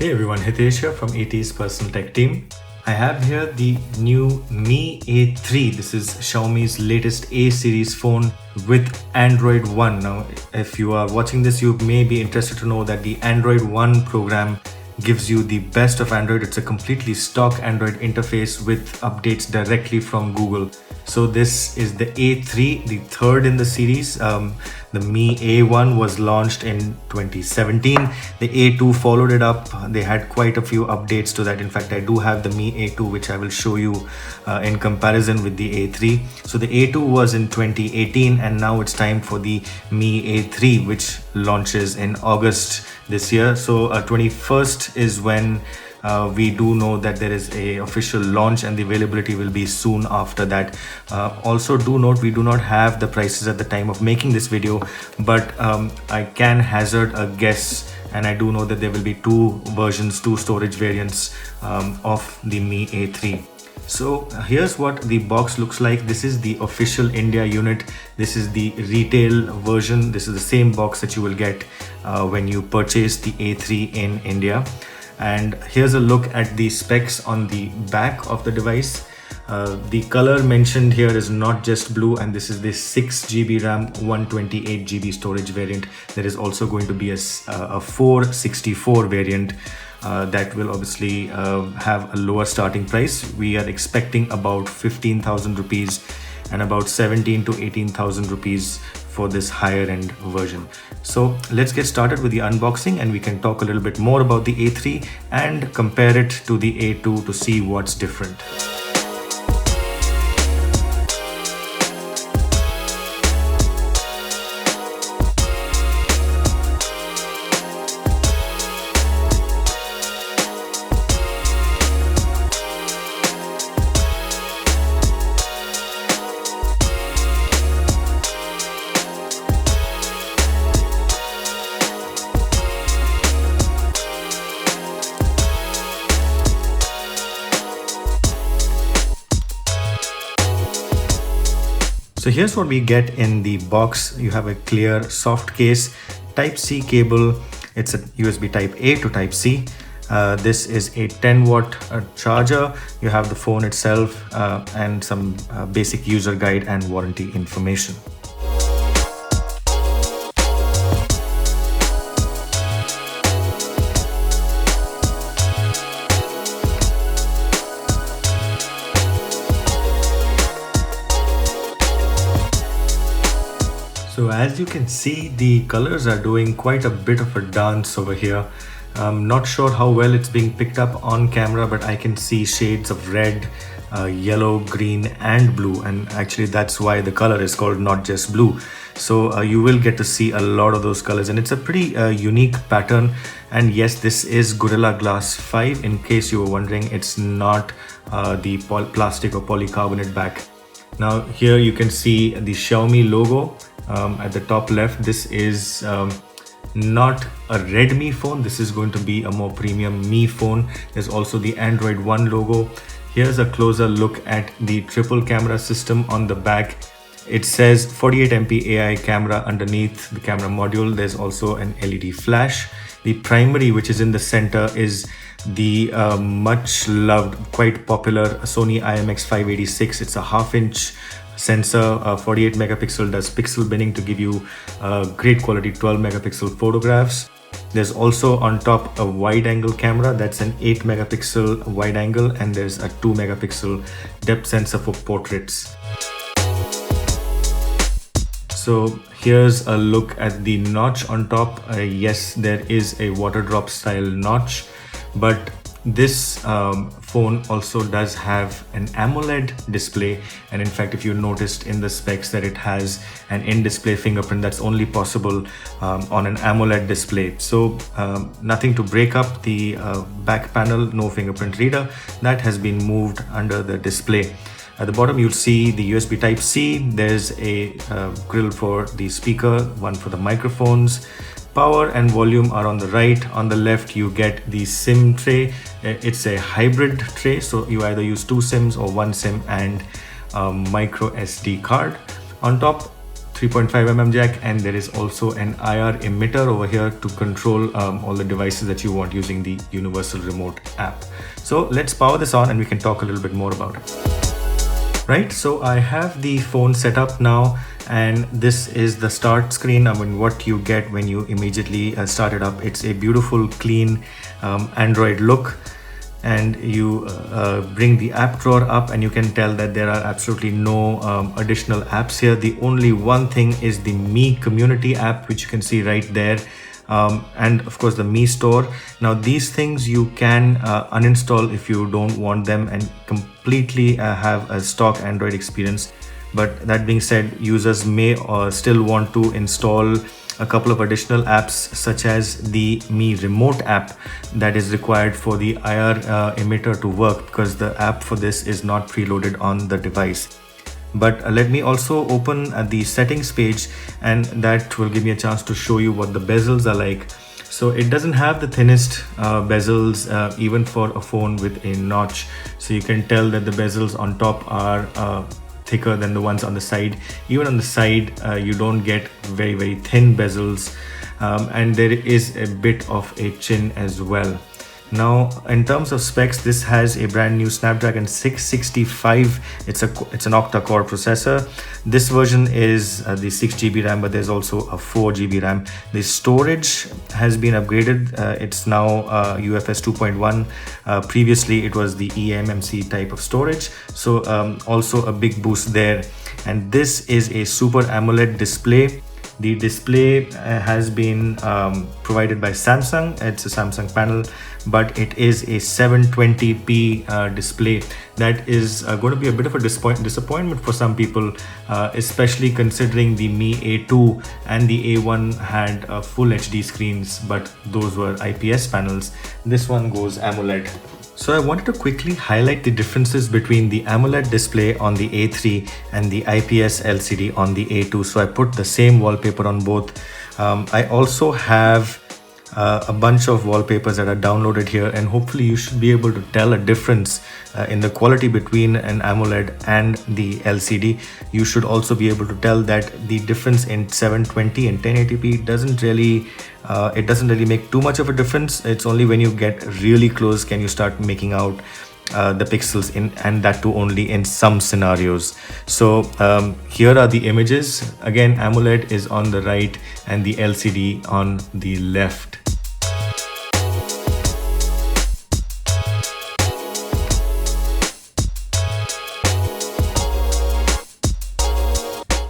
Hey everyone, Hitesh here from AT's personal tech team. I have here the new Mi A3. This is Xiaomi's latest A series phone with Android One. Now, if you are watching this, you may be interested to know that the Android One program gives you the best of Android. It's a completely stock Android interface with updates directly from Google. So this is the A3, the third in the series. The Mi A1 was launched in 2017. The A2 followed it up. They had quite a few updates to that. In fact, I do have the Mi A2, which I will show you in comparison with the A3. So the A2 was in 2018, and now it's time for the Mi A3, which launches in August this year. So 21st is when we do know that there is a official launch, and the availability will be soon after that. Also do note, we do not have the prices at the time of making this video, but I can hazard a guess, and I do know that there will be two versions, two storage variants of the Mi A3. So here's what the box looks like. This is the official India unit. This is the retail version. This is the same box that you will get when you purchase the A3 in India. And here's a look at the specs on the back of the device. The color mentioned here is not just blue, and this is the 6GB RAM, 128GB storage variant. There is also going to be a 464 variant that will obviously have a lower starting price. We are expecting about 15,000 rupees and about 17 to 18,000 rupees for this higher end version. So let's get started with the unboxing, and we can talk a little bit more about the A3 and compare it to the A2 to see what's different. So here's what we get in the box. You have a clear soft case, Type-C cable. It's a USB Type-A to Type-C. This is a 10-watt charger. You have the phone itself and some basic user guide and warranty information. So as you can see, the colors are doing quite a bit of a dance over here. I'm not sure how well it's being picked up on camera, but I can see shades of red, yellow, green and blue, and actually that's why the color is called not just blue. So you will get to see a lot of those colors, and it's a pretty unique pattern. And yes, this is Gorilla Glass 5. In case you were wondering, it's not the plastic or polycarbonate back. Now here you can see the Xiaomi logo at the top left. This is not a Redmi phone. This is going to be a more premium Mi phone. There's also the Android One logo. Here's a closer look at the triple camera system on the back. It says 48MP AI camera underneath the camera module. There's also an LED flash. The primary, which is in the center, is the much loved, quite popular Sony IMX586. It's a half-inch sensor. 48 megapixel, does pixel binning to give you great quality 12 megapixel photographs. There's also on top a wide angle camera. That's an 8 megapixel wide angle, and there's a 2 megapixel depth sensor for portraits. So here's a look at the notch on top. Yes, there is a water drop style notch, but this phone also does have an AMOLED display, and in fact, if you noticed in the specs that it has an in-display fingerprint, that's only possible on an AMOLED display. So nothing to break up the back panel, no fingerprint reader. That has been moved under the display. At the bottom, you'll see the USB Type-C. There's a grill for the speaker, one for the microphones. Power and volume are on the right. On the left, you get the SIM tray. It's a hybrid tray, so you either use 2 SIMs or 1 SIM and a micro SD card. On top, 3.5mm jack, and there is also an IR emitter over here to control all the devices that you want using the universal remote app. So let's power this on and we can talk a little bit more about it. Right, so I have the phone set up now, and this is the start screen. I mean, what you get when you immediately start it up. It's a beautiful, clean Android look. And you bring the app drawer up and you can tell that there are absolutely no additional apps here. The only one thing is the Mi community app, which you can see right there, and of course the Mi store. Now these things you can uninstall if you don't want them and completely have a stock Android experience. But that being said, users may still want to install a couple of additional apps, such as the Mi remote app that is required for the IR emitter to work, because the app for this is not preloaded on the device. But let me also open the settings page, and that will give me a chance to show you what the bezels are like. So it doesn't have the thinnest bezels even for a phone with a notch. So you can tell that the bezels on top are thicker than the ones on the side. Even on the side, you don't get very thin bezels, and there is a bit of a chin as well. Now, in terms of specs, this has a brand new Snapdragon 665. It's an octa core processor. This version is the 6GB RAM, but there's also a 4GB RAM. The storage has been upgraded. It's now UFS 2.1. Previously, it was the eMMC type of storage. So also a big boost there. And this is a Super AMOLED display. The display has been provided by Samsung. It's a Samsung panel, but it is a 720p display. That is going to be a bit of a disappointment for some people, especially considering the Mi A2 and the A1 had full HD screens, but those were IPS panels. This one goes AMOLED. So I wanted to quickly highlight the differences between the AMOLED display on the A3 and the IPS LCD on the A2. So I put the same wallpaper on both. I also have a bunch of wallpapers that are downloaded here, and hopefully you should be able to tell a difference in the quality between an AMOLED and the LCD. You should also be able to tell that the difference in 720 and 1080p doesn't really make too much of a difference. It's only when you get really close can you start making out the pixels and that too only in some scenarios. So here are the images. Again, AMOLED is on the right and the LCD on the left.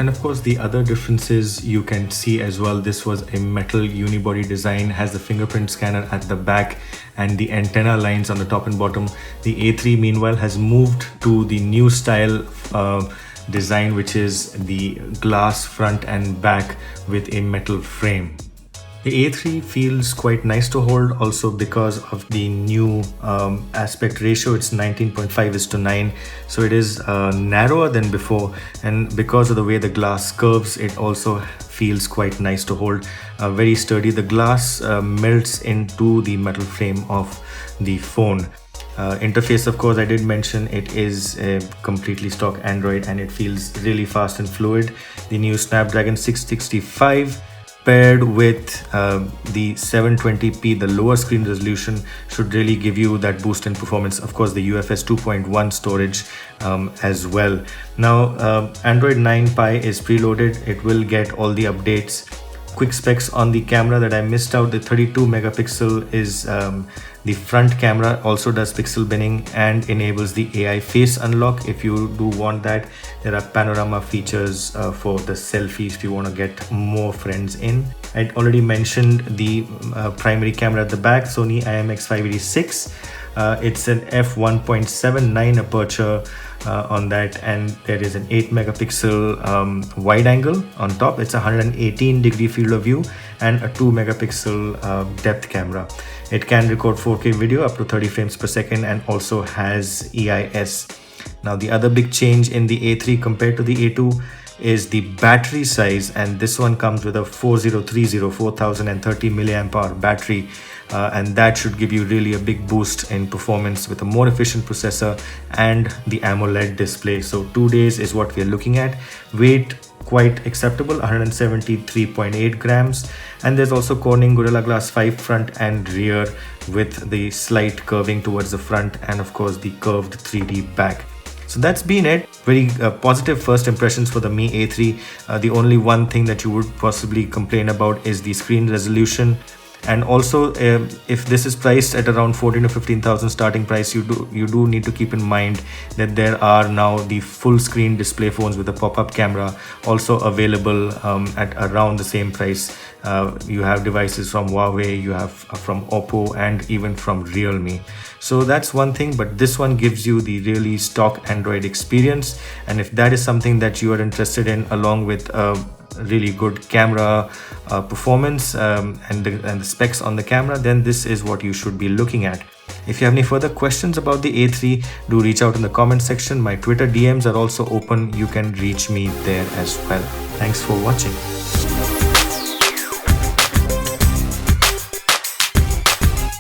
And of course, the other differences you can see as well. This was a metal unibody design, has the fingerprint scanner at the back and the antenna lines on the top and bottom. The A3 meanwhile has moved to the new style design, which is the glass front and back with a metal frame. The A3 feels quite nice to hold also because of the new aspect ratio. It's 19.5:9, so it is narrower than before, and because of the way the glass curves, it also feels quite nice to hold. Very sturdy. The glass melts into the metal frame of the phone. Interface, of course, I did mention it is a completely stock Android and it feels really fast and fluid. The new Snapdragon 665 paired with the 720p, the lower screen resolution, should really give you that boost in performance. Of course, the UFS 2.1 storage as well. Now, Android 9 Pie is preloaded. It will get all the updates. Quick specs on the camera that I missed out: the 32 megapixel is the front camera, also does pixel binning and enables the AI face unlock if you do want that. There are panorama features for the selfie if you want to get more friends in. I already mentioned the primary camera at the back, Sony IMX586. It's an f1.79 aperture on that, and there is an 8 megapixel wide angle on top. It's a 118-degree field of view and a 2 megapixel depth camera. It can record 4K video up to 30 frames per second and also has EIS. Now, the other big change in the A3 compared to the A2 is the battery size, and this one comes with a 4030 milliamp hour battery, and that should give you really a big boost in performance with a more efficient processor and the AMOLED display. So 2 days is what we are looking at. Weight quite acceptable, 173.8 grams. And there's also Corning Gorilla Glass 5 front and rear with the slight curving towards the front and of course the curved 3D back. So that's been it. Very positive first impressions for the Mi A3. The only one thing that you would possibly complain about is the screen resolution. And also, if this is priced at around 14 to 15,000 starting price, you do need to keep in mind that there are now the full screen display phones with a pop-up camera also available at around the same price. You have devices from Huawei, you have from Oppo, and even from Realme. So that's one thing, but this one gives you the really stock Android experience. And if that is something that you are interested in, along with really good camera performance and the specs on the camera, then this is what you should be looking at. If you have any further questions about the A3, do reach out in the comment section. My Twitter DMs are also open. You can reach me there as well. Thanks for watching.